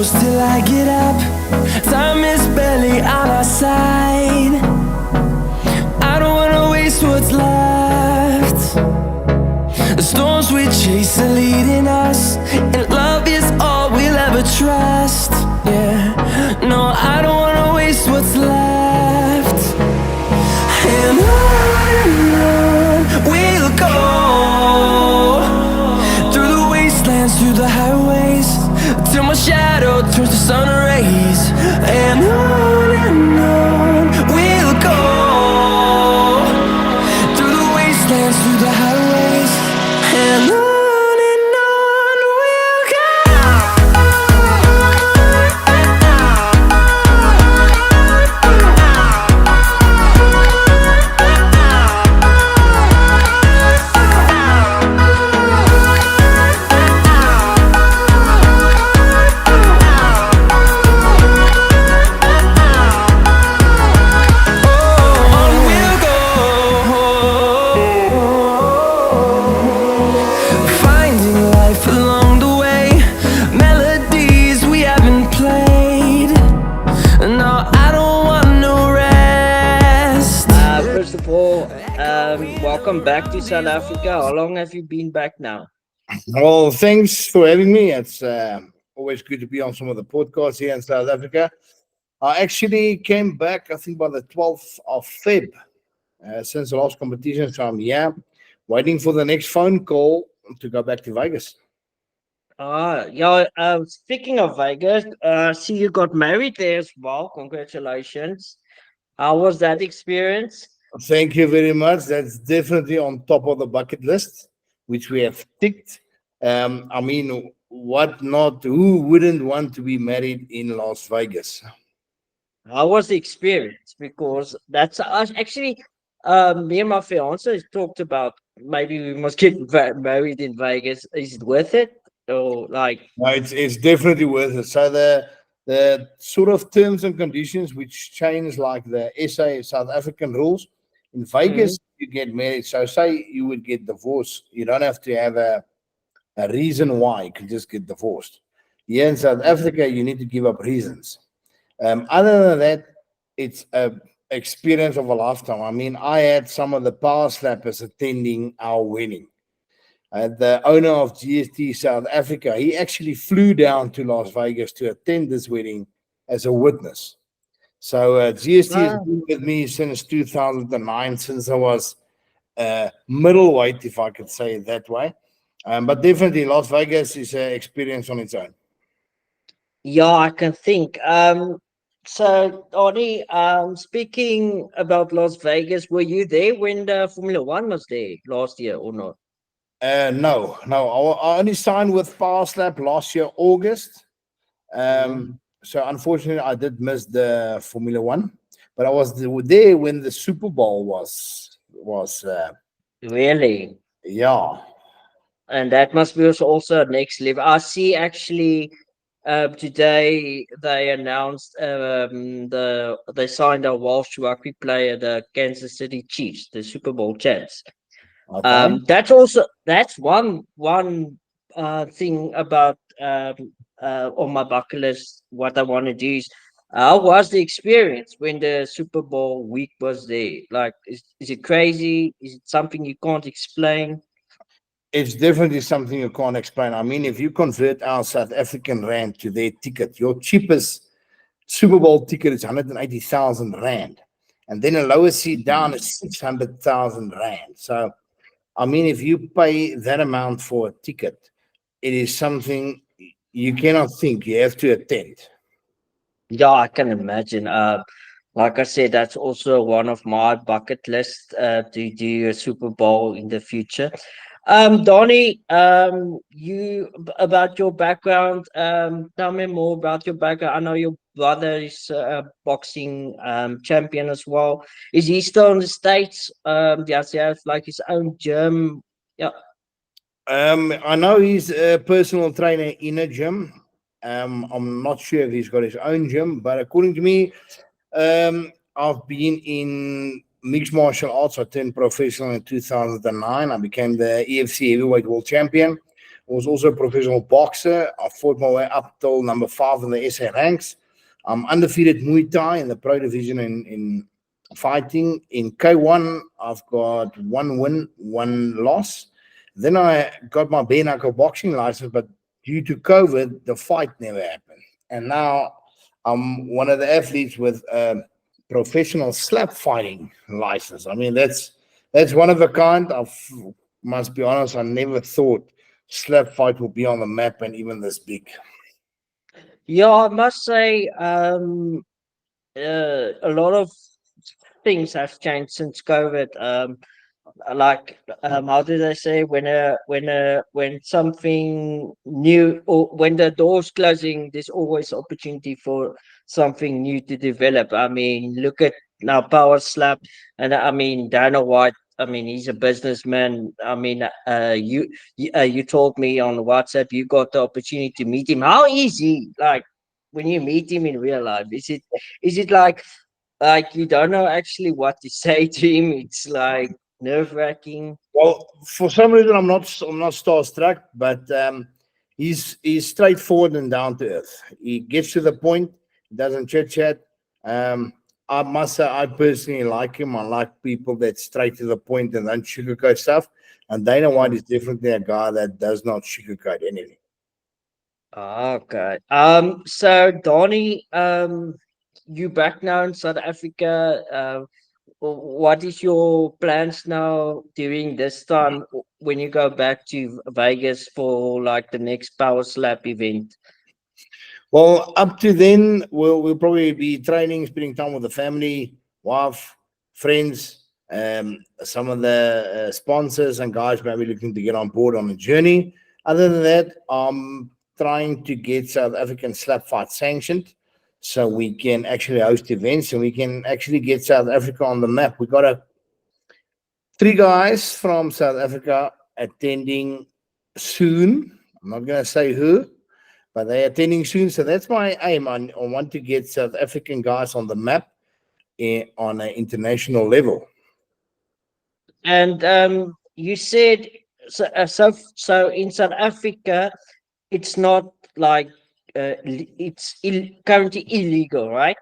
close till I get up. Time is barely on our side. I don't wanna waste what's left. The storms we chase are leading us, and love is all we'll ever trust. Yeah, no, I don't wanna waste what's left. And on we'll go, through the wastelands, through the highways, till my shadow turns to sun rays. And on we'll go, through the wastelands, through the highways, and on we'll go. First of all, welcome back to South Africa. How long have you been back now? Well, thanks for having me. It's always good to be on some of the podcasts here in South Africa. I actually came back, I think, by the 12th of Feb since the last competition. So I'm here waiting for the next phone call to go back to Vegas. Yeah. Speaking of Vegas, see you got married there as well. Congratulations. How was that experience? Thank you very much. That's definitely on top of the bucket list, which we have ticked. I mean, what not? Who wouldn't want to be married in Las Vegas? How was the experience? Because that's us actually. Me and my fiance talked about maybe we must get married in Vegas. Is it worth it? Or like, No, it's definitely worth it. So the sort of terms and conditions which change, like the SA South African rules in Vegas, you get married. So say you would get divorced, you don't have to have a reason why. You can just get divorced. Here in South Africa, you need to give up reasons. Other than that, it's a experience of a lifetime. I mean, I had some of the power slappers attending our wedding. The owner of GST South Africa, he actually flew down to Las Vegas to attend this wedding as a witness. So GST has been with me since 2009, since I was middleweight, if I could say it that way. But definitely Las Vegas is an experience on its own. yeah, I can think. So Danie, speaking about Las Vegas, were you there when the Formula One was there last year or not? No. I only signed with powerslap last year, August. So unfortunately, I did miss the Formula One, but I was there when the Super Bowl was. Really? Yeah. And that must be also next level. I see actually today they announced they signed a Welsh rugby player, the Kansas City Chiefs, the Super Bowl champs. Okay. That's one thing about on my bucket list. What I want to do is, how was the experience when the Super Bowl week was there? Like, is it crazy? Is it something you can't explain? It's definitely something you can't explain. I mean, if you convert our South African rand to their ticket, your cheapest Super Bowl ticket is 180,000 rand. And then a lower seat down is 600,000 rand. So, I mean, if you pay that amount for a ticket, it is something you cannot think. You have to attend. Yeah, I can imagine. Like I said, that's also one of my bucket lists to do a Super Bowl in the future. Donnie, about your background. Tell me more about your background. I know your brother is a boxing champion as well. Is he still in the States? Does he have like his own gym? Yeah. I know he's a personal trainer in a gym. I'm not sure if he's got his own gym, but according to me, I've been in mixed martial arts. I turned professional in 2009. I became the EFC heavyweight world champion. was also a professional boxer. I fought my way up till number 5 in the SA ranks. I'm undefeated Muay Thai in the pro division in fighting. In K1, I've got 1 win, 1 loss. Then I got my bare knuckle boxing license, but due to COVID, the fight never happened. And now I'm one of the athletes with a professional slap fighting license. I mean, that's one of a kind. I must be honest, I never thought slap fight would be on the map and even this big. Yeah, I must say, a lot of things have changed since COVID. Like, how do they say, when something new, or when the door's closing, there's always opportunity for something new to develop. I mean, look at now Power Slap, and I mean Dana White. I mean, he's a businessman. I mean, you told me on WhatsApp you got the opportunity to meet him. How is he? Like, when you meet him in real life, is it like you don't know actually what to say to him? It's like nerve-wracking. Well, for some reason, I'm not starstruck, but he's straightforward and down to earth. He gets to the point. He doesn't chit chat. Um, I must say, I personally like him. I like people that straight to the point and don't sugarcoat stuff. And Dana White is definitely a guy that does not sugarcoat anything. Okay. So Donnie, you back now in South Africa. What is your plans now during this time when you go back to Vegas for like the next Power Slap event? Well, up to then, we'll probably be training, spending time with the family, wife, friends, some of the sponsors and guys maybe looking to get on board on the journey. Other than that, I'm trying to get South African slap fight sanctioned so we can actually host events and we can actually get South Africa on the map. We got 3 guys from South Africa attending soon. I'm not going to say who, but they're attending soon. So that's my aim. I want to get South African guys on the map on an international level. And you said so in South Africa, it's not like it's currently illegal, right?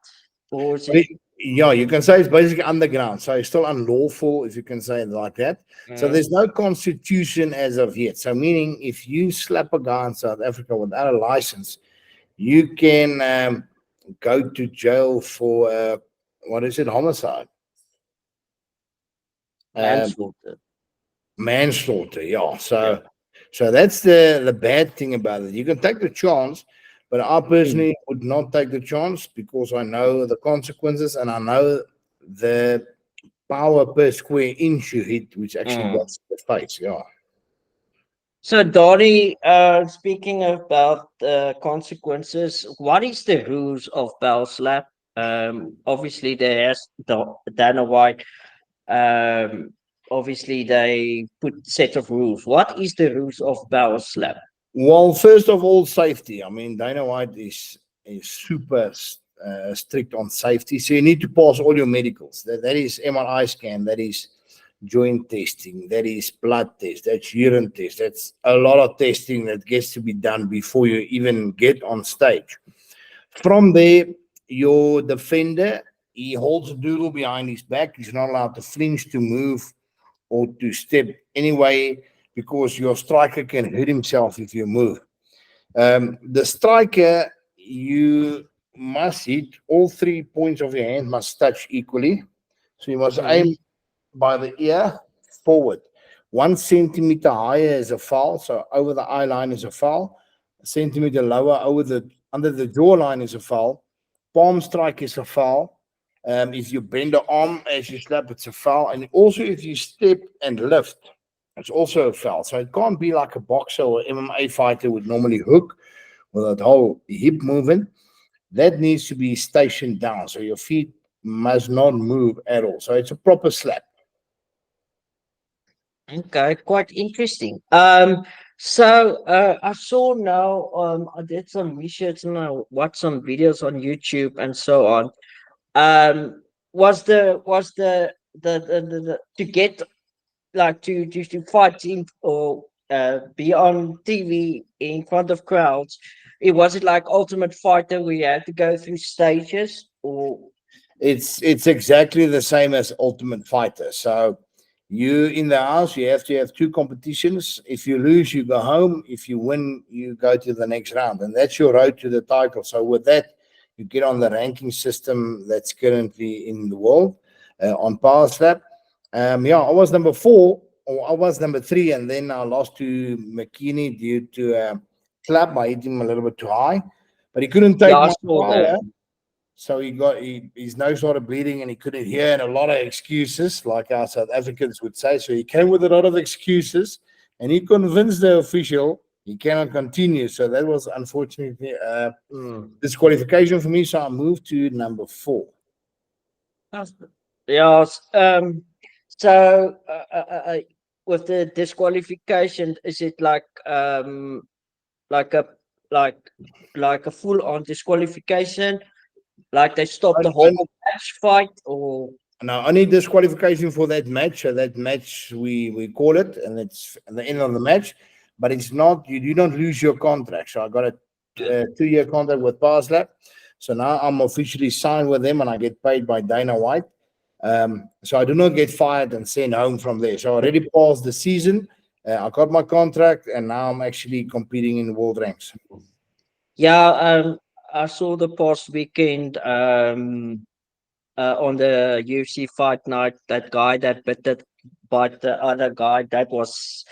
Or is it? Yeah, you can say it's basically underground. So it's still unlawful, if you can say it like that. So there's no constitution as of yet. So meaning if you slap a guy in South Africa without a license, you can go to jail for, what is it, homicide? Manslaughter. Manslaughter, yeah. So that's the bad thing about it. You can take the chance, but I personally would not take the chance because I know the consequences and I know the power per square inch you hit, which actually gets the face. Yeah. So, Donnie, speaking about consequences, what is the rules of Bell Slap? Obviously, there's Dana White. Um, Obviously, they put set of rules. What is the rules of Bell Slap? Well, first of all, safety. I mean, Dana White is super strict on safety. So you need to pass all your medicals. That is MRI scan. That is joint testing. That is blood test. That's urine test. That's a lot of testing that gets to be done before you even get on stage. From there, your defender, he holds a doodle behind his back. He's not allowed to flinch, to move, or to step anyway, because your striker can hurt himself if you move. The striker, you must hit all 3 points of your hand must touch equally. So you must aim by the ear forward. 1 centimeter higher is a foul. So over the eye line is a foul. A centimeter lower under the jawline is a foul. Palm strike is a foul. If you bend the arm as you slap, it's a foul. And also if you step and lift, it's also a foul. So it can't be like a boxer or MMA fighter would normally hook with that whole hip movement. That needs to be stationed down. So your feet must not move at all. So it's a proper slap. Okay, quite interesting. So I saw now. I did some research and I watched some videos on YouTube and so on. Was the to get like to fight in or be on TV in front of crowds. It was it like Ultimate Fighter where you had to go through stages, or It's exactly the same as Ultimate Fighter. So you in the house, you have to have two competitions. If you lose, you go home. If you win, you go to the next round, and that's your road to the title. So with that, you get on the ranking system that's currently in the world on powerslap. Yeah, I was number 4, or I was number 3, and then I lost to McKinney due to a club. I hit him a little bit too high, but he couldn't yeah, take I my saw that. power. So his nose started bleeding and he couldn't hear, and a lot of excuses, like our South Africans would say. So he came with a lot of excuses, and he convinced the official he cannot continue. So that was unfortunately Mm. disqualification for me. So I moved to number 4. That's- Yeah. So with the disqualification, is it like a like like a full on disqualification? Like they stop the whole match fight, or Now, only disqualification for that match. So that match we call it, and it's at the end of the match. But it's not. You do not lose your contract. So I got a 2-year contract with powerslap. So now I'm officially signed with them, and I get paid by Dana White. So I do not get fired and sent home from there. So I already passed the season. I got my contract, and now I'm actually competing in world ranks. yeah. I saw the past weekend on the UFC fight night that guy that bit that but the other guy that was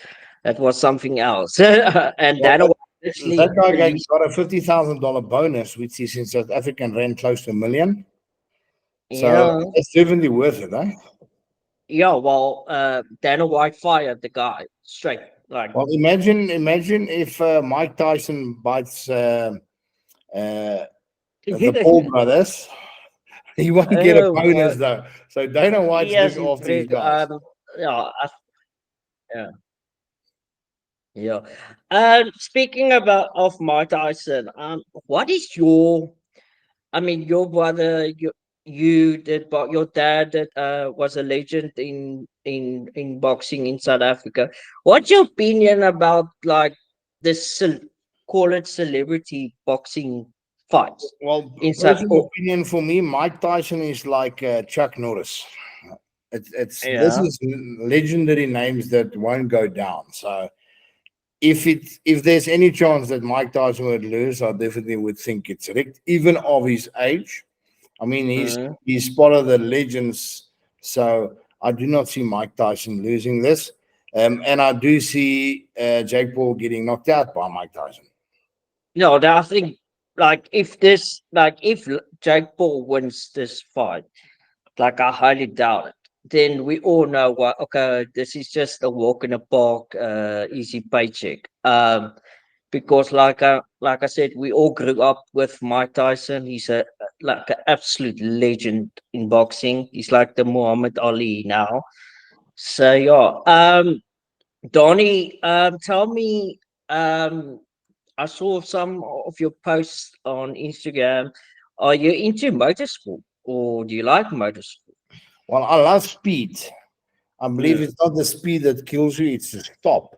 something else, and Well, that was actually that guy released. got a $50,000 bonus, which is in South African rand close to $1 million. So Yeah, it's definitely worth it, eh? yeah. Well, Dana White fired the guy straight. Like, Well, imagine if Mike Tyson bites the Paul brothers. He won't get a well, bonus though. So Dana White's yes, looking it's after his very, guys. yeah, yeah, yeah. Speaking about of Mike Tyson, what is your I mean, your brother, you did, but your dad that was a legend in boxing in South Africa. What's your opinion about like this call it celebrity boxing fights Well, in South? personal Oh, opinion for me, Mike Tyson is like Chuck Norris. It's this yeah. is legendary names that won't go down. So if there's any chance that Mike Tyson would lose, I definitely would think it's rigged, even of his age. I mean, Mm. he's part of the legends, so I do not see Mike Tyson losing this, and I do see Jake Paul getting knocked out by Mike Tyson. No, I think like if Jake Paul wins this fight, like I highly doubt it. Then we all know what. Okay, this is just a walk in the park, easy paycheck. Because like I said, we all grew up with Mike Tyson. He's a like an absolute legend in boxing. He's like the Muhammad Ali now. So yeah, Donnie, tell me, I saw some of your posts on Instagram. Are you into motorsport, or do you like motorsport? Well, I love speed. I believe Mm, it's not the speed that kills you; it's the stop.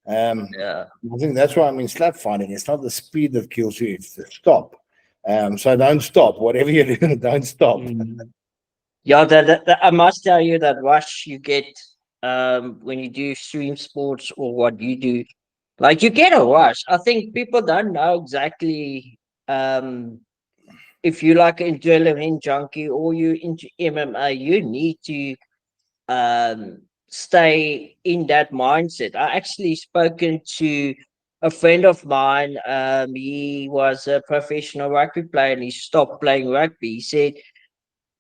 Um, yeah. I think that's why I'm in slap fighting. It's not the speed that kills you; it's the stop. So don't stop. Whatever you do, don't stop. Mm. Yeah, I must tell you that rush you get when you do stream sports or what you do, like you get a rush. I think people don't know exactly if you like an adrenaline junkie or you into MMA, you need to stay in that mindset. I actually spoken to a friend of mine. He was a professional rugby player and he stopped playing rugby. He said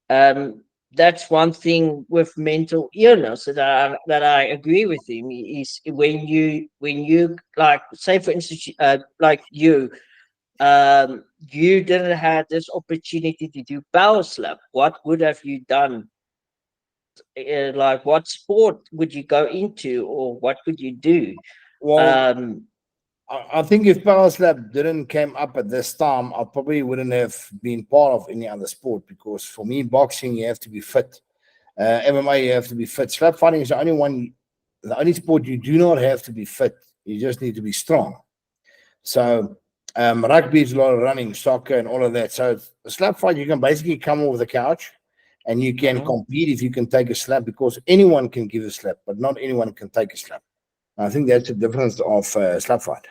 um, that's one thing with mental illness that I agree with him is when you like say for instance like you didn't have this opportunity to do power slap. What would have you done? Like what sport would you go into or what would you do? Well, Um, I think if Power Slap didn't came up at this time, I probably wouldn't have been part of any other sport because for me, boxing you have to be fit. MMA you have to be fit. Slap fighting is the only sport you do not have to be fit. You just need to be strong. So rugby is a lot of running, soccer, and all of that. So a slap fight, you can basically come off the couch and you can Mhm. compete if you can take a slap, because anyone can give a slap, but not anyone can take a slap. I think that's the difference of slap fight.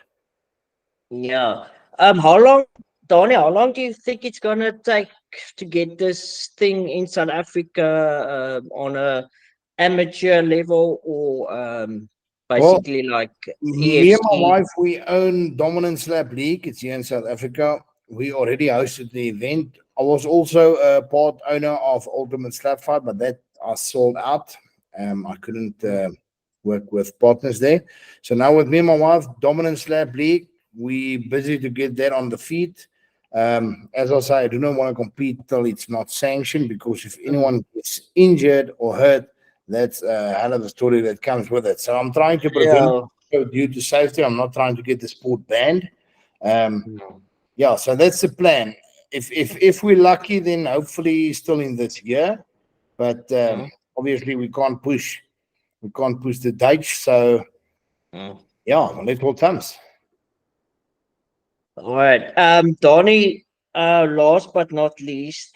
Yeah. How long, Donnie, how long do you think it's gonna take to get this thing in South Africa on a amateur level, or Well, basically like me and my EFC? wife, we own Dominant Slap League. It's here in South Africa. We already hosted the event. I was also a part owner of Ultimate Slap Fight, but that I sold out. I couldn't work with partners there. So now with me and my wife, Dominant Slap League, we busy to get that on the feet. As I say, I do not want to compete till it's not sanctioned, because if Mm. anyone gets injured or hurt, that's a hell of a story that comes with it. So I'm trying to prevent, Yeah. so due to safety. I'm not trying to get the sport banned. Um, Mm. yeah, so that's the plan. If we're lucky, then hopefully still in this year. But Mm. obviously we can't push the dates. So Mm. yeah, let's what comes. All right. Donnie, last but not least,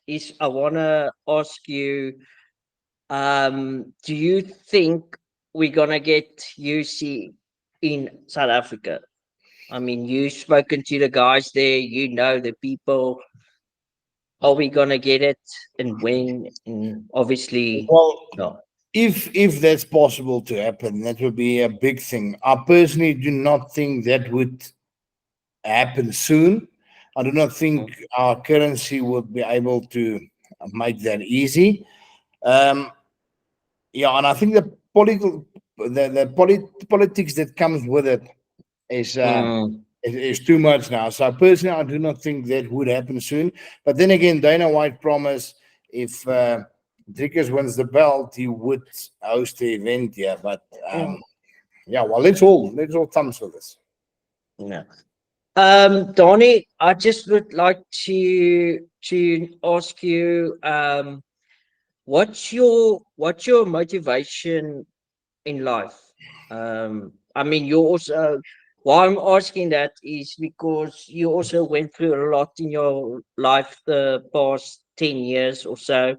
is I wanna ask you, do you think we're gonna get UC in South Africa? I mean, you've spoken to the guys there, you know the people. Are we gonna get it, and when? And obviously, Well, no. if that's possible to happen, that would be a big thing. I personally do not think that would happen soon. I do not think Mm, our currency would be able to make that easy. Um, yeah, and I think the politics that comes with it is mm, is too much now. So personally, I do not think that would happen soon. But then again, Dana White promised if Drickers wins the belt, he would host the event. Yeah, but mm, yeah, well, let's all thumbs for this. no. Donnie, I just would like to ask you, what's your motivation in life? I mean, you also, why I'm asking that is because you also went through a lot in your life the past 10 years or so,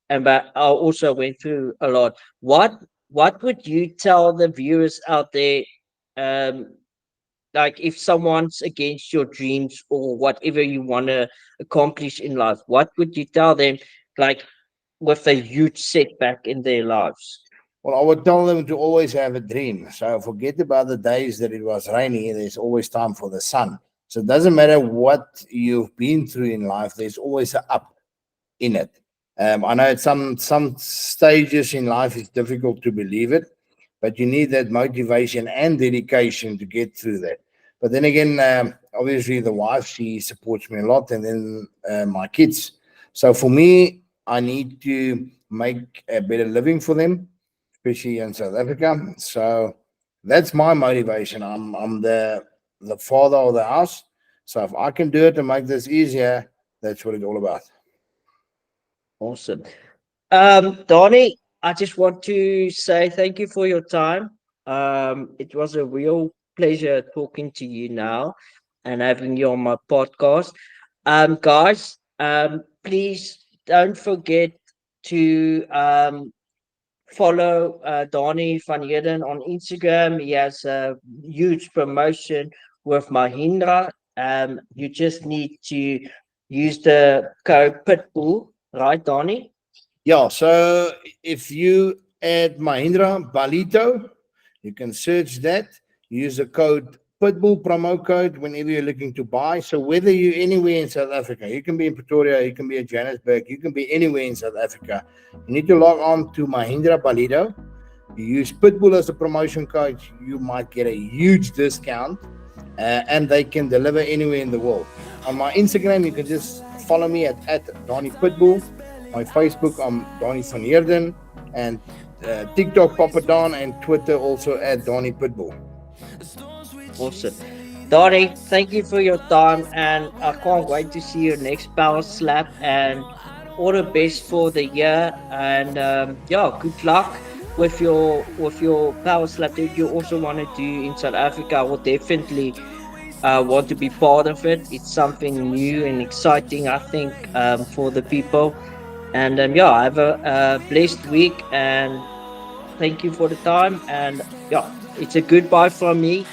and but I also went through a lot. What would you tell the viewers out there, um, like if someone's against your dreams or whatever you want to accomplish in life, what would you tell them, like with a huge setback in their lives? Well, I would tell them to always have a dream. So forget about the days that it was rainy. There's always time for the sun. So it doesn't matter what you've been through in life. There's always an up in it. I know at some stages in life it's difficult to believe it, but you need that motivation and dedication to get through that. But then again, obviously the wife, she supports me a lot, and then my kids. So for me, I need to make a better living for them, especially in South Africa. So that's my motivation. I'm the father of the house. So if I can do it to make this easier, that's what it's all about. Awesome. Donnie, I just want to say thank you for your time. It was a real pleasure talking to you now and having you on my podcast. Guys, please don't forget to follow Danie van Heerden on Instagram. He has a huge promotion with Mahindra. You just need to use the code Pitbull, right, Donnie? Yeah, so if you add Mahindra Balito, you can search that. Use the code Pitbull promo code whenever you're looking to buy. So whether you're anywhere in South Africa, you can be in Pretoria, you can be in Johannesburg, you can be anywhere in South Africa. You need to log on to Mahindra Balito. You use Pitbull as a promotion code, you might get a huge discount, and they can deliver anywhere in the world. On my Instagram, you can just follow me at Danie Pitbull. My Facebook, I'm Danie van Heerden, and TikTok, Papa Don, and Twitter also at Danie Pitbull. Awesome. Donnie, thank you for your time, and I can't wait to see your next Power Slap, and all the best for the year. And yeah, good luck. with your power slap that you also want to do in South Africa, I will definitely want to be part of it. It's something new and exciting, I think, for the people. And yeah, have a blessed week, and thank you for the time. And yeah, it's a goodbye from me.